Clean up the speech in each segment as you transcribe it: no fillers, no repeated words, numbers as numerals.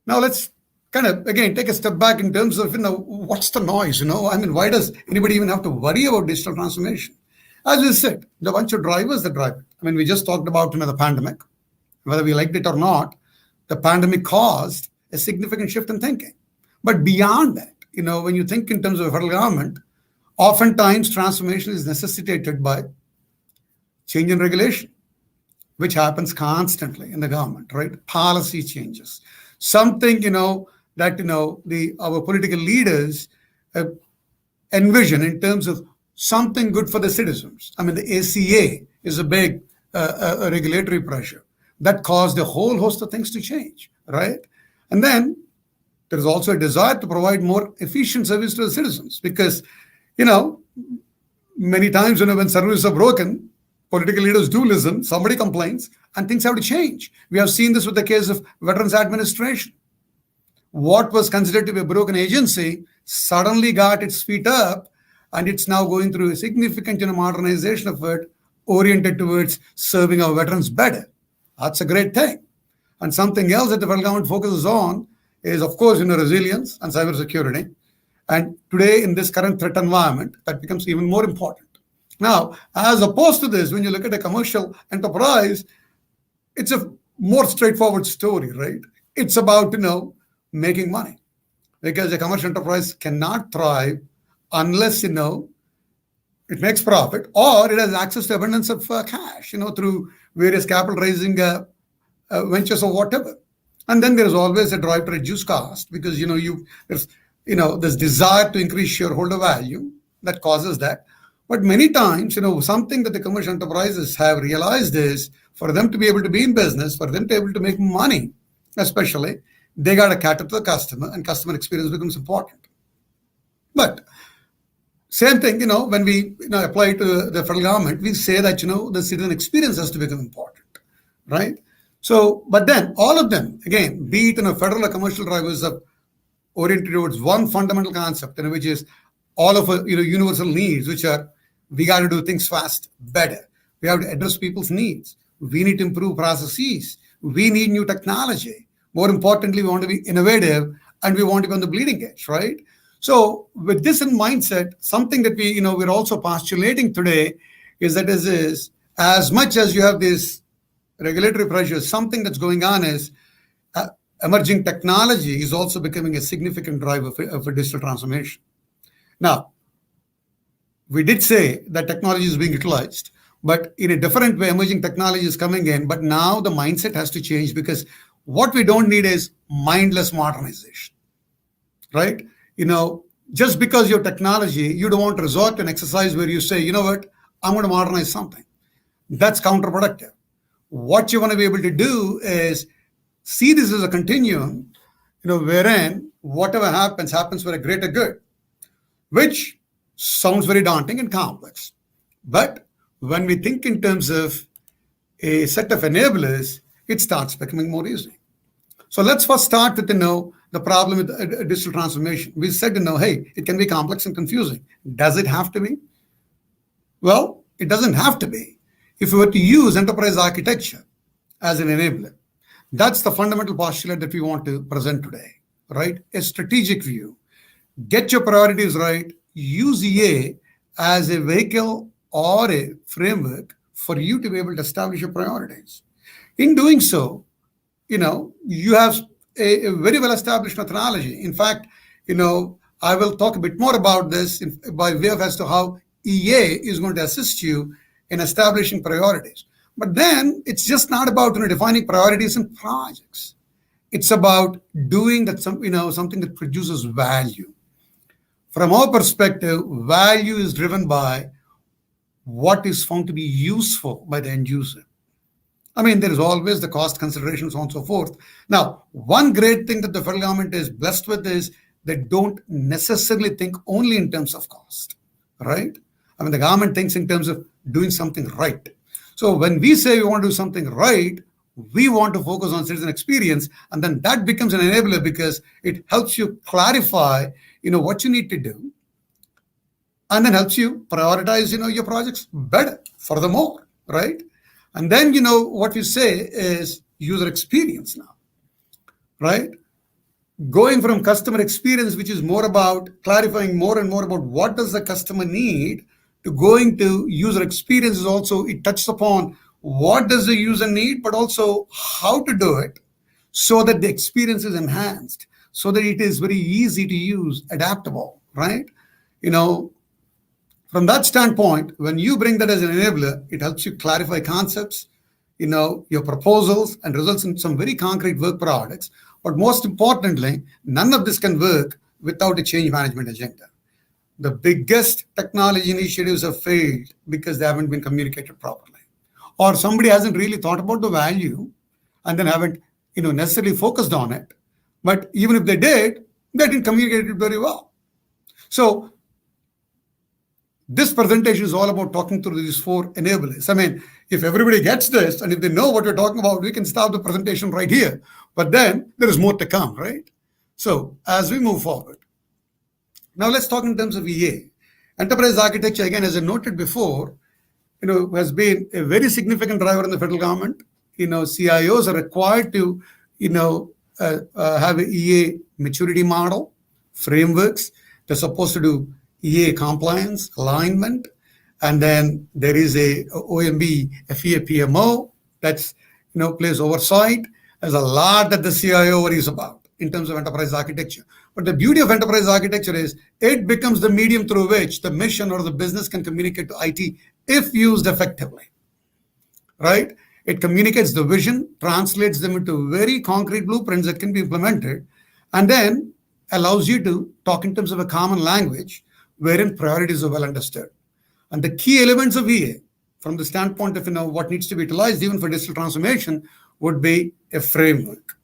Now let's kind of again take a step back in terms of what's the noise. I mean, why does anybody even have to worry about digital transformation? As we said, the bunch of drivers that drive it. I mean, we just talked about the pandemic. Whether we liked it or not, the pandemic caused a significant shift in thinking. But beyond that, when you think in terms of the federal government, oftentimes transformation is necessitated by change in regulation, which happens constantly in the government, right? Policy changes, something that our political leaders uh, envision in terms of something good for the citizens. I mean, the ACA is a big regulatory pressure that caused a whole host of things to change, right? And then there's also a desire to provide more efficient service to the citizens because, many times when services are broken, political leaders do listen, somebody complains, and things have to change. We have seen this with the case of Veterans Administration. What was considered to be a broken agency suddenly got its feet up, and it's now going through a significant modernization effort oriented towards serving our veterans better. That's a great thing. And something else that the federal government focuses on is, of course, resilience and cybersecurity. And today, in this current threat environment, that becomes even more important. Now, as opposed to this, when you look at a commercial enterprise, it's a more straightforward story, right? It's about, making money. Because a commercial enterprise cannot thrive unless, it makes profit or it has access to abundance of cash, through various capital raising ventures or whatever. And then there's always a drive to reduce cost because, there's this desire to increase shareholder value that causes that. But many times, something that the commercial enterprises have realized is for them to be able to be in business, for them to be able to make money, especially, they got to cater to the customer and customer experience becomes important. But same thing, when we apply to the federal government, we say that, the citizen experience has to become important, right? So, but then all of them, again, be it federal or commercial drivers are oriented towards one fundamental concept, which is all of universal needs, which are we got to do things fast, better. We have to address people's needs. We need to improve processes. We need new technology. More importantly, we want to be innovative and we want to be on the bleeding edge, right? So with this in mindset, something that we're also postulating today is that is as much as you have this regulatory pressure, something that's going on is emerging technology is also becoming a significant driver for digital transformation. Now, we did say that technology is being utilized, but in a different way, emerging technology is coming in. But now the mindset has to change because what we don't need is mindless modernization, right? Just because your technology, you don't want to resort to an exercise where you say, you know what, I'm going to modernize something. That's counterproductive. What you want to be able to do is see this as a continuum, wherein whatever happens for a greater good, which sounds very daunting and complex. But when we think in terms of a set of enablers, it starts becoming more easy. So let's first start with, the problem with digital transformation. We said, hey, it can be complex and confusing. Does it have to be? Well, it doesn't have to be. If we were to use enterprise architecture as an enabler, that's the fundamental postulate that we want to present today, right? A strategic view. Get your priorities right. Use EA as a vehicle or a framework for you to be able to establish your priorities. In doing so, you have a very well-established methodology. In fact, I will talk a bit more about this by way of as to how EA is going to assist you in establishing priorities. But then it's just not about defining priorities in projects. It's about doing that something that produces value. From our perspective, value is driven by what is found to be useful by the end user. I mean, there is always the cost considerations, so on and so forth. Now, one great thing that the federal government is blessed with is they don't necessarily think only in terms of cost, right? I mean, the government thinks in terms of doing something right. So when we say we want to do something right, we want to focus on citizen experience, and then that becomes an enabler because it helps you clarify, what you need to do, and then helps you prioritize, your projects better, furthermore, right? And then, what we say is user experience now, right? going from customer experience, which is more about clarifying more and more about what does the customer need, to going to user experience is also, it touches upon what does the user need, but also how to do it so that the experience is enhanced, so that it is very easy to use, adaptable, right? You know, from that standpoint, when you bring that as an enabler, it helps you clarify concepts, your proposals, and results in some very concrete work products. But most importantly, none of this can work without a change management agenda. The biggest technology initiatives have failed because they haven't been communicated properly, or somebody hasn't really thought about the value and then haven't necessarily focused on it. But even if they did, they didn't communicate it very well. So this presentation is all about talking through these 4 enablers. I mean, if everybody gets this and if they know what we're talking about, we can stop the presentation right here. But then there is more to come, right? So as we move forward, now let's talk in terms of EA. Enterprise architecture, again, as I noted before, has been a very significant driver in the federal government. CIOs are required to, have an EA maturity model, frameworks. They're supposed to do EA compliance, alignment, and then there is a OMB FEA PMO that's plays oversight. There's a lot that the CIO worries about in terms of enterprise architecture. But the beauty of enterprise architecture is it becomes the medium through which the mission or the business can communicate to IT if used effectively, right? It communicates the vision, translates them into very concrete blueprints that can be implemented, and then allows you to talk in terms of a common language wherein priorities are well understood. And the key elements of EA, from the standpoint of what needs to be utilized even for digital transformation, would be a framework.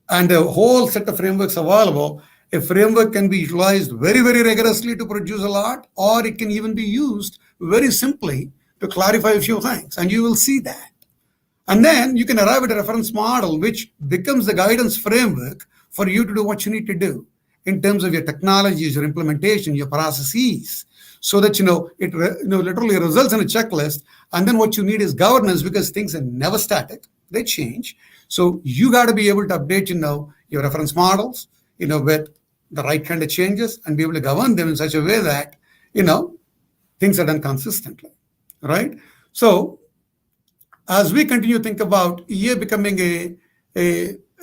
And a whole set of frameworks available. A framework can be utilized very, very rigorously to produce a lot, or it can even be used very simply to clarify a few things, and you will see that. And then you can arrive at a reference model, which becomes the guidance framework for you to do what you need to do in terms of your technologies, your implementation, your processes, so that it literally results in a checklist. And then what you need is governance, because things are never static; they change. So you got to be able to update your reference models, with the right kind of changes, and be able to govern them in such a way that things are done consistently, right? So as we continue to think about EA becoming an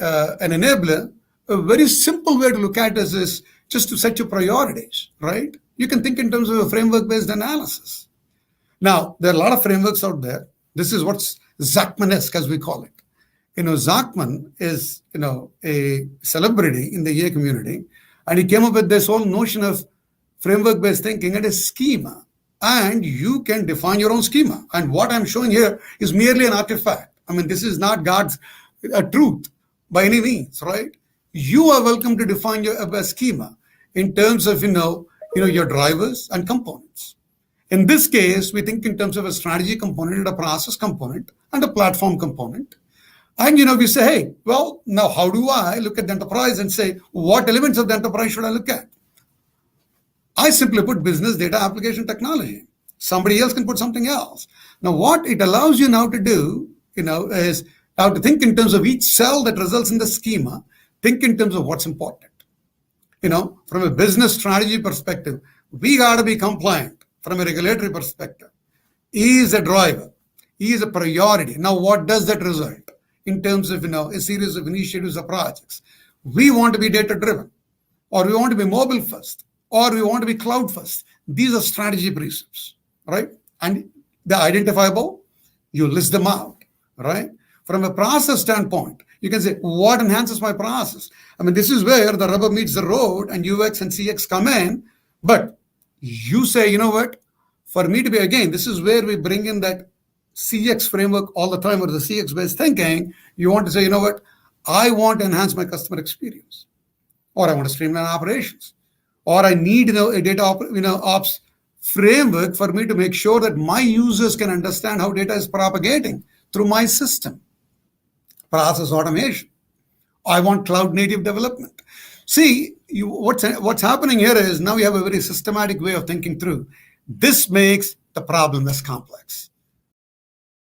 enabler, a very simple way to look at this is just to set your priorities, right? You can think in terms of a framework-based analysis. Now, there are a lot of frameworks out there. This is what's Zachman-esque, as we call it. Zachman is, a celebrity in the EA community, and he came up with this whole notion of framework-based thinking and a schema. And you can define your own schema. And what I'm showing here is merely an artifact. I mean, this is not God's truth by any means, right? You are welcome to define your schema in terms of, your drivers and components. In this case, we think in terms of a strategy component, a process component, and a platform component. And, we say, hey, well, now how do I look at the enterprise and say, what elements of the enterprise should I look at? I simply put business, data, application, technology. Somebody else can put something else. Now, what it allows you now to do, is now to think in terms of each cell that results in the schema, think in terms of what's important. From a business strategy perspective, we got to be compliant. From a regulatory perspective, E is a driver. E is a priority. Now, what does that result in terms of, a series of initiatives or projects? We want to be data-driven, or we want to be mobile first, or we want to be cloud first. These are strategy precepts, right? And they're identifiable. You list them out, right? From a process standpoint, you can say, what enhances my process? I mean, this is where the rubber meets the road and UX and CX come in. But you say, you know what? For me to be, again, this is where we bring in that CX framework all the time, or the CX-based thinking. You want to say, you know what? I want to enhance my customer experience, or I want to streamline operations, or I need a data ops framework for me to make sure that my users can understand how data is propagating through my system. Process automation. I want cloud native development. See, what's happening here is now you have a very systematic way of thinking through. This makes the problem less complex.